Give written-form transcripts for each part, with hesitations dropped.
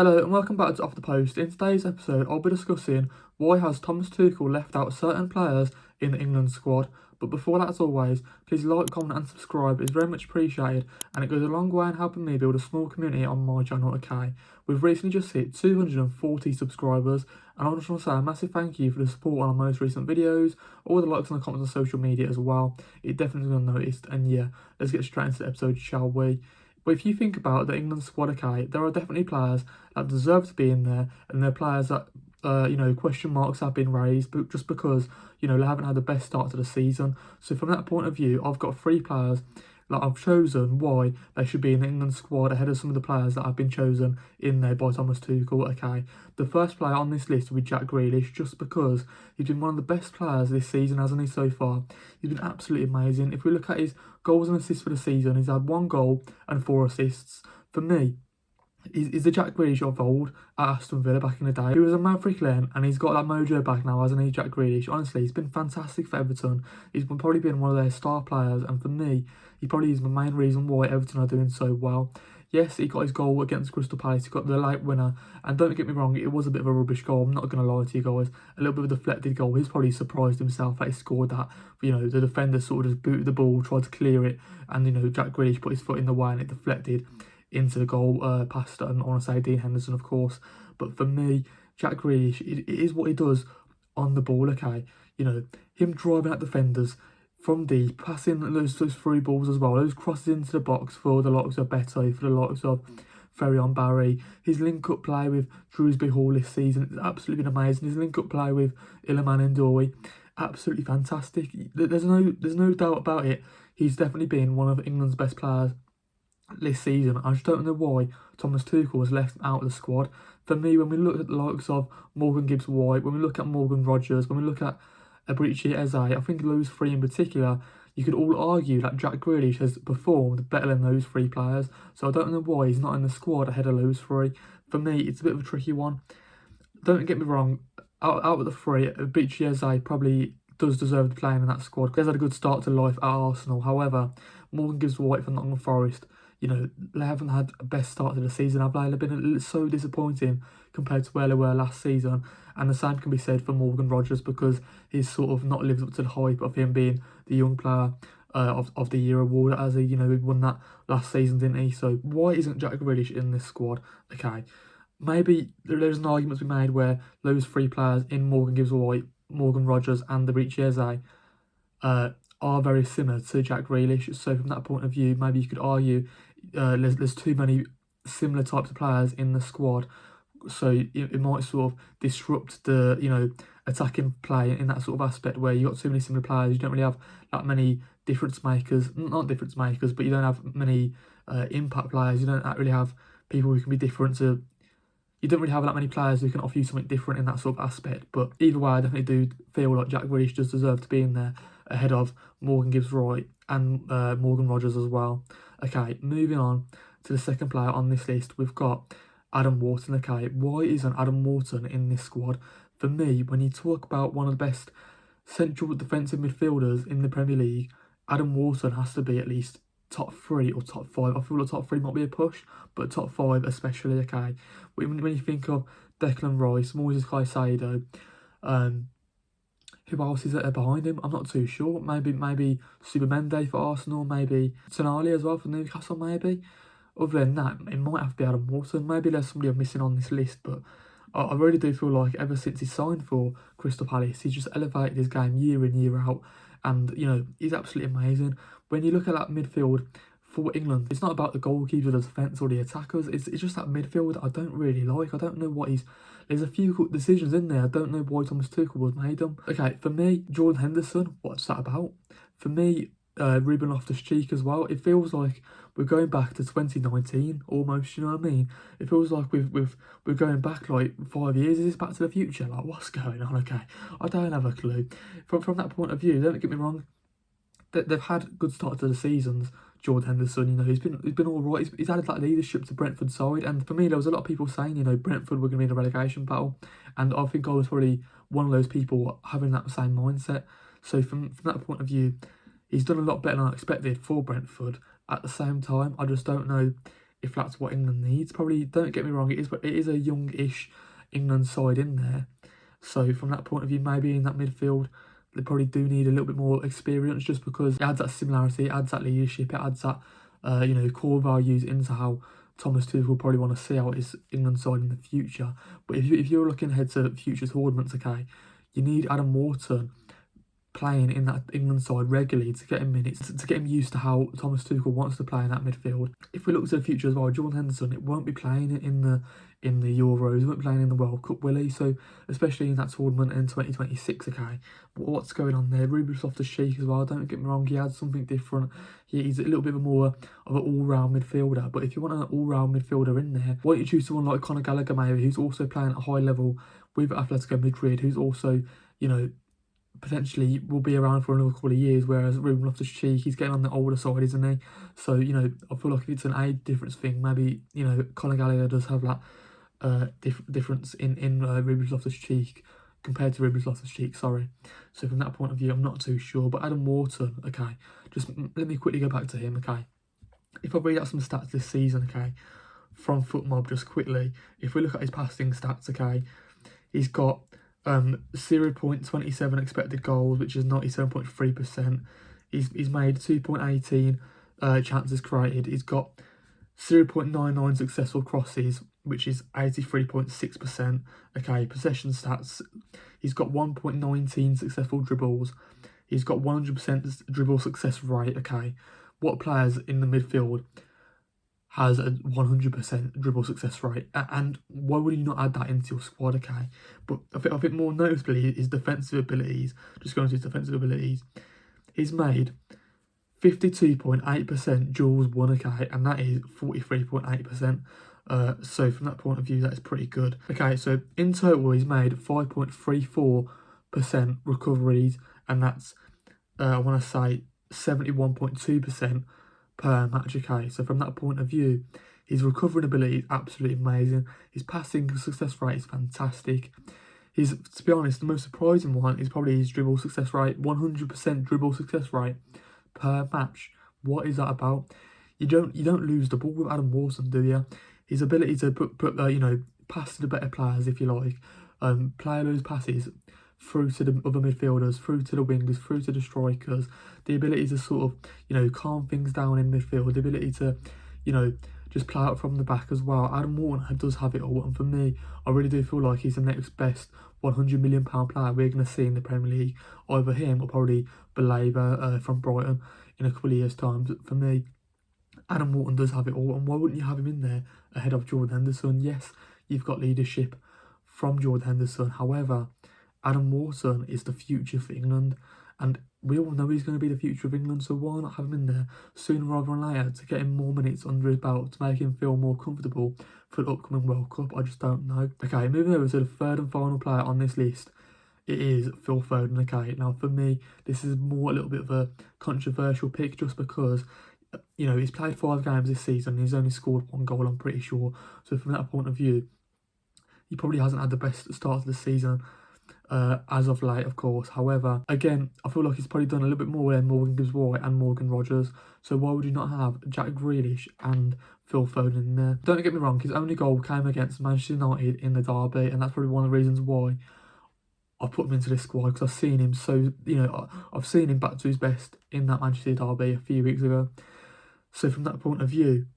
Hello and welcome back to Off the Post. In today's episode, I'll be discussing why has Thomas Tuchel left out certain players in the England squad. But before that, as always, please like, comment and subscribe. It's very much appreciated and it goes a long way in helping me build a small community on my channel, okay? We've recently just hit 240 subscribers and I just want to say a massive thank you for the support on our most recent videos, all the likes and the comments on social media as well. It definitely got noticed, and yeah, let's get straight into the episode, shall we? But if you think about the England squad, okay, there are definitely players that deserve to be in there, and there are players that, question marks have been raised, but just because, they haven't had the best start to the season. So from that point of view, I've got 3 players that I've chosen why they should be in the England squad ahead of some of the players that have been chosen in there by Thomas Tuchel, okay. The first player on this list will be Jack Grealish, just because he's been one of the best players this season, hasn't he, so far? He's been absolutely amazing. If we look at his goals and assists for the season, he's had 1 goal and 4 assists. For me, he's the Jack Grealish of old at Aston Villa back in the day. He was a maverick then, and he's got that mojo back now, hasn't he, Jack Grealish? Honestly, he's been fantastic for Everton. He's probably been one of their star players, and for me, he probably is the main reason why Everton are doing so well. Yes, he got his goal against Crystal Palace, he got the late winner, and don't get me wrong, it was a bit of a rubbish goal, I'm not going to lie to you guys. A little bit of a deflected goal. He's probably surprised himself that he scored that. The defender sort of just booted the ball, tried to clear it, and, Jack Grealish put his foot in the way and it deflected into the goal past, I want to say Dean Henderson, of course. But for me, Jack Grealish, it is what he does on the ball, okay? Him driving at defenders from deep, passing those through balls as well, those crosses into the box for the likes of Beto, for the likes of Ferry-on Barry. His link-up play with Drewsbury Hall this season has absolutely been amazing. His link-up play with Iliman Ndiaye, absolutely fantastic. There's no doubt about it. He's definitely been one of England's best players this season. I just don't know why Thomas Tuchel was left out of the squad. For me, when we look at the likes of Morgan Gibbs-White, when we look at Morgan Rogers, when we look at Eberechi Eze, I think those 3 in particular, you could all argue that Jack Grealish has performed better than those 3 players. So I don't know why he's not in the squad ahead of those 3. For me, it's a bit of a tricky one. Don't get me wrong, out of the 3, Eberechi Eze probably does deserve to play in that squad because he's had a good start to life at Arsenal. However, Morgan Gibbs-White for Nottingham Forest, they haven't had a best start to the season, have they? They've been so disappointing compared to where they were last season. And the same can be said for Morgan Rogers, because he's sort of not lived up to the hype of him being the young player of the year award, as he won that last season, didn't he? So why isn't Jack Grealish in this squad? Okay, maybe there's an argument to be made where those 3 players in Morgan Gibbs-White, Morgan Rogers and Eberechi Eze are very similar to Jack Grealish. So from that point of view, maybe you could argue there's too many similar types of players in the squad, so it might sort of disrupt the attacking play in that sort of aspect, where you got too many similar players. You don't really have that many difference makers, not difference makers, but you don't have many impact players. You don't really have people who can be different to. You don't really have that many players who can offer you something different in that sort of aspect. But either way, I definitely do feel like Jack Grealish does deserve to be in there ahead of Morgan Gibbs-White and Morgan Rogers as well. Okay, moving on to the second player on this list, we've got Adam Wharton. Okay, why isn't Adam Wharton in this squad? For me, when you talk about one of the best central defensive midfielders in the Premier League, Adam Wharton has to be at least top 3 or top 5. I feel like top 3 might be a push, but top 5 especially, okay? When you think of Declan Rice, Moises Caicedo, who else is there behind him? I'm not too sure. Maybe Subamende for Arsenal, maybe Tonali as well for Newcastle, maybe. Other than that, it might have to be Adam Wharton. Maybe there's somebody I'm missing on this list, but I really do feel like ever since he signed for Crystal Palace, he's just elevated his game year in, year out. And, he's absolutely amazing. When you look at that midfield for England, it's not about the goalkeeper, the defence or the attackers. It's just that midfield that I don't really like. I don't know what there's a few decisions in there. I don't know why Thomas Tuchel was made them. Okay, for me, Jordan Henderson, what's that about? For me, Ruben Loftus-Cheek as well. It feels like we're going back to 2019 almost, you know what I mean? It feels like we're going back like 5 years. Is this Back to the Future? Like, what's going on? Okay, I don't have a clue. From that point of view, don't get me wrong, they've had good start to the seasons. Jordan Henderson, he's been all right. He's added that leadership to Brentford's side, and for me, there was a lot of people saying, Brentford were going to be in a relegation battle, and I think I was probably one of those people having that same mindset. So from that point of view, he's done a lot better than I expected for Brentford. At the same time, I just don't know if that's what England needs. Probably, don't get me wrong, it is a young-ish England side in there. So from that point of view, maybe in that midfield, they probably do need a little bit more experience, just because it adds that similarity, it adds that leadership, it adds that core values into how Thomas Tuchel will probably want to see out his England side in the future. But if you're looking ahead to future tournaments, okay, you need Adam Wharton playing in that England side regularly to get him minutes, to get him used to how Thomas Tuchel wants to play in that midfield. If we look to the future as well, Jordan Henderson, it won't be playing in the Euros, he won't be playing in the World Cup, will he? So especially in that tournament in 2026, okay, what's going on there? Ruben Loftus-Cheek as well, don't get me wrong, he adds something different. He's a little bit more of an all-round midfielder, but if you want an all-round midfielder in there, why don't you choose someone like Conor Gallagher maybe, who's also playing at a high level with Atletico Madrid, who's also, potentially will be around for another couple of years, whereas Ruben Loftus-Cheek, he's getting on the older side, isn't he? So, I feel like if it's an age difference thing, maybe, Conor Gallagher does have that difference in Ruben Loftus-Cheek compared to Ruben Loftus-Cheek, sorry. So from that point of view, I'm not too sure. But Adam Wharton, okay, just let me quickly go back to him, okay. If I read out some stats this season, okay, from FootMob just quickly, if we look at his passing stats, okay, he's got 0.27 expected goals, which is 97.3%. He's made 2.18 chances created. He's got 0.99 successful crosses, which is 83.6%. Okay, possession stats. He's got 1.19 successful dribbles. He's got 100% dribble success rate. Okay, what players in the midfield has a 100% dribble success rate, and why would you not add that into your squad? Okay, but I think more noticeably his defensive abilities. Just going to his defensive abilities, he's made 52.8% duels won, okay, and that is 43.8%. So from that point of view, that is pretty good. Okay, so in total, he's made 5.34% recoveries, and that's I want to say 71.2% per match. Okay, so from that point of view, his recovering ability is absolutely amazing. His passing success rate is fantastic. To be honest, the most surprising one is probably his dribble success rate. 100% dribble success rate per match. What is that about? You don't lose the ball with Adam Wharton, do you? His ability to put pass to the better players, if you like, play those passes through to the other midfielders, through to the wingers, through to the strikers, the ability to sort of, calm things down in midfield, the ability to, just play out from the back as well. Adam Wharton does have it all, and for me, I really do feel like he's the next best £100 million player we're going to see in the Premier League. Either him or probably Baleba from Brighton in a couple of years' time. For me, Adam Wharton does have it all, and why wouldn't you have him in there ahead of Jordan Henderson? Yes, you've got leadership from Jordan Henderson. However, Adam Wharton is the future for England, and we all know he's going to be the future of England, so why not have him in there sooner rather than later to get him more minutes under his belt, to make him feel more comfortable for the upcoming World Cup? I just don't know. Okay, moving over to the third and final player on this list, it is Phil Foden. Okay, now for me, this is a little bit of a controversial pick, just because he's played 5 games this season and he's only scored 1 goal, I'm pretty sure. So from that point of view, he probably hasn't had the best start of the season as of late, of course. However, again, I feel like he's probably done a little bit more than Morgan Gibbs-White and Morgan Rogers. So why would you not have Jack Grealish and Phil Foden in there? Don't get me wrong, his only goal came against Manchester United in the derby, and that's probably one of the reasons why I put him into this squad, because I've seen him I've seen him back to his best in that Manchester derby a few weeks ago. So from that point of view,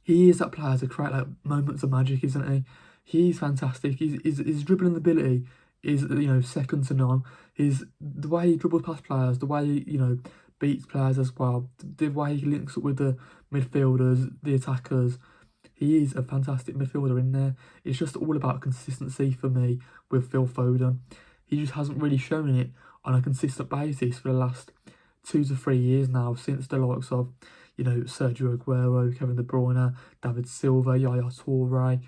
he is that player to create like moments of magic, isn't he? He's fantastic. His dribbling ability is second to none. The way he dribbles past players, the way he beats players as well, the way he links up with the midfielders, the attackers. He is a fantastic midfielder in there. It's just all about consistency for me with Phil Foden. He just hasn't really shown it on a consistent basis for the last 2 to 3 years now, since the likes of Sergio Aguero, Kevin De Bruyne, David Silva, Yaya Toure,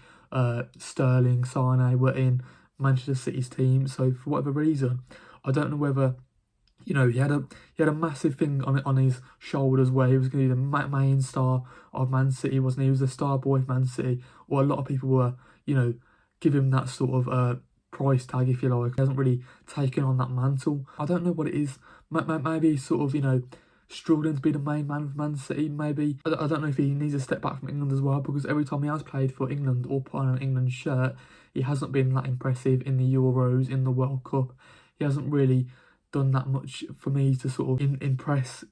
Sterling, Sane were in Manchester City's team. So for whatever reason, I don't know whether he had a massive thing on his shoulders where he was going to be the main star of Man City, wasn't he? He was the star boy of Man City, or a lot of people were giving him that sort of price tag, if you like. He hasn't really taken on that mantle. I don't know what it is. Maybe sort of struggling to be the main man of Man City. Maybe I don't know if he needs a step back from England as well, because every time he has played for England or put on an England shirt, he hasn't been that impressive in the Euros, in the World Cup. He hasn't really done that much for me to sort of impress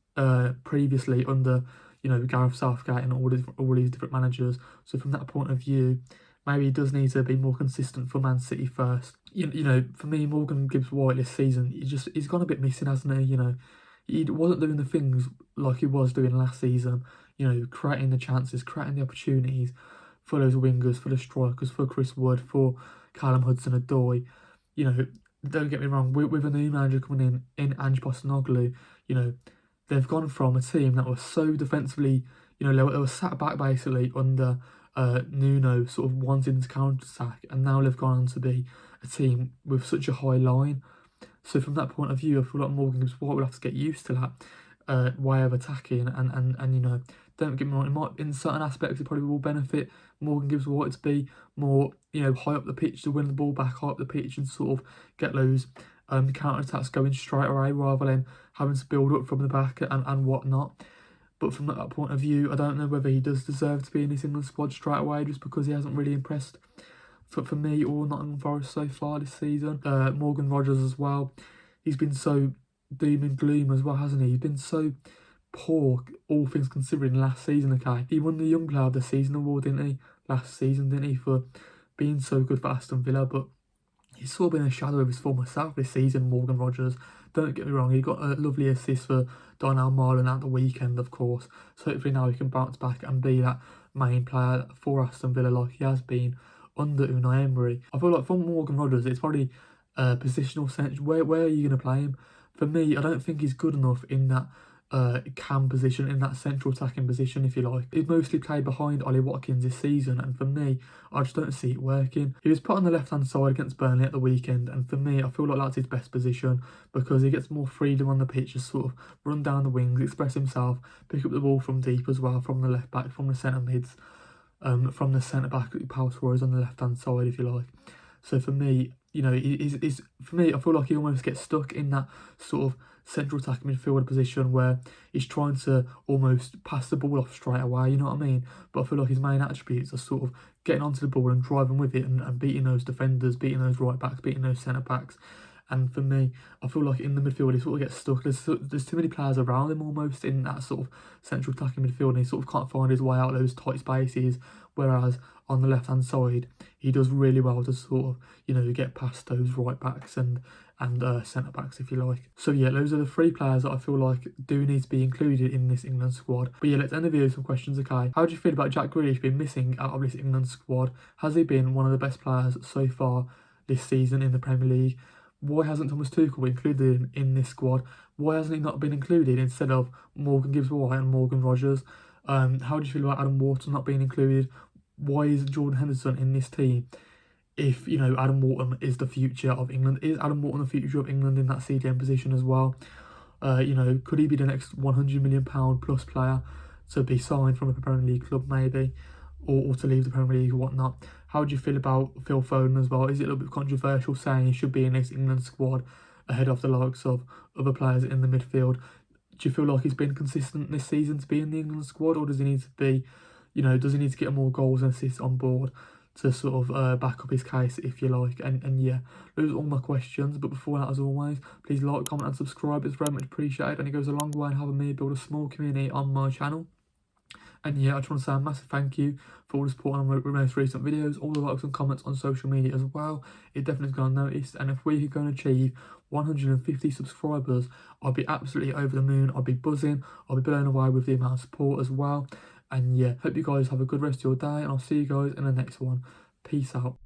previously under, you know, Gareth Southgate and all these different managers. So from that point of view, maybe he does need to be more consistent for Man City first. You know, for me, Morgan Gibbs-White this season, he's gone a bit missing, hasn't he? You know, he wasn't doing the things like he was doing last season. You know, creating the chances, creating the opportunities for those wingers, for the strikers, for Chris Wood, for Callum Hudson-Odoi. You know, don't get me wrong, with a new manager coming in Ange Postecoglou, you know, they've gone from a team that was so defensively, you know, they were sat back basically under Nuno, sort of wanting to counter-attack, and now they've gone on to be a team with such a high line. So from that point of view, I feel like Morgan Gibbs-White will have to get used to that way of attacking, and you know, don't get me wrong, in certain aspects it probably will benefit Morgan Gibbs-White to be more, you know, high up the pitch, to win the ball back high up the pitch and sort of get those counter-attacks going straight away, rather than having to build up from the back and whatnot. But from that point of view, I don't know whether he does deserve to be in this England squad straight away, just because he hasn't really impressed for me or Nottingham Forest so far this season. Morgan Rogers as well. He's been so doom and gloom as well, hasn't he? He's been so poor, all things considering, last season, okay? He won the Young Player of the Season award, didn't he? Last season, didn't he? For being so good for Aston Villa, but he's sort of been a shadow of his former self this season, Morgan Rogers. Don't get me wrong, he got a lovely assist for Donnell Marlon at the weekend, of course. So hopefully now he can bounce back and be that main player for Aston Villa like he has been under Unai Emery. I feel like for Morgan Rogers, it's probably positional sense. Where are you going to play him? For me, I don't think he's good enough in that cam position, in that central attacking position, if you like. He's mostly played behind Ollie Watkins this season, and for me, I just don't see it working. He was put on the left-hand side against Burnley at the weekend, and for me, I feel like that's his best position, because he gets more freedom on the pitch to sort of run down the wings, express himself, pick up the ball from deep as well, from the left-back, from the centre mids, from the centre-back, power scorers on the left-hand side, if you like. So for me, you know, for me, I feel like he almost gets stuck in that sort of central attacking midfielder position where he's trying to almost pass the ball off straight away, you know what I mean? But I feel like his main attributes are sort of getting onto the ball and driving with it and beating those defenders, beating those right backs, beating those centre backs. And for me, I feel like in the midfield he sort of gets stuck. There's too many players around him almost in that sort of central attacking midfield, and he sort of can't find his way out of those tight spaces. Whereas on the left hand side, he does really well to sort of, you know, get past those right backs and centre backs, if you like. So yeah, those are the three players that I feel like do need to be included in this England squad. But yeah, let's end the video with some questions, okay? How do you feel about Jack Grealish being missing out of this England squad? Has he been one of the best players so far this season in the Premier League? Why hasn't Thomas Tuchel been included in this squad? Why hasn't he not been included instead of Morgan Gibbs-White and Morgan Rogers? How do you feel about Adam Wharton not being included? Why is Jordan Henderson in this team if, you know, Adam Wharton is the future of England? Is Adam Wharton the future of England in that CDM position as well? You know, could he be the next £100 million plus player to be signed from a Premier League club maybe? Or to leave the Premier League or whatnot? How do you feel about Phil Foden as well? Is it a little bit controversial saying he should be in this England squad ahead of the likes of other players in the midfield? Do you feel like he's been consistent this season to be in the England squad, or does he need to be, you know, does he need to get more goals and assists on board to sort of back up his case, if you like? And yeah, those are all my questions. But before that, as always, please like, comment and subscribe. It's very much appreciated, and it goes a long way in helping me build a small community on my channel. And yeah, I just want to say a massive thank you for all the support on my most recent videos, all the likes and comments on social media as well. It definitely has gone unnoticed, and if we could go and achieve 150 subscribers, I'd be absolutely over the moon. I'd be buzzing. I'd be blown away with the amount of support as well. And yeah, hope you guys have a good rest of your day, and I'll see you guys in the next one. Peace out.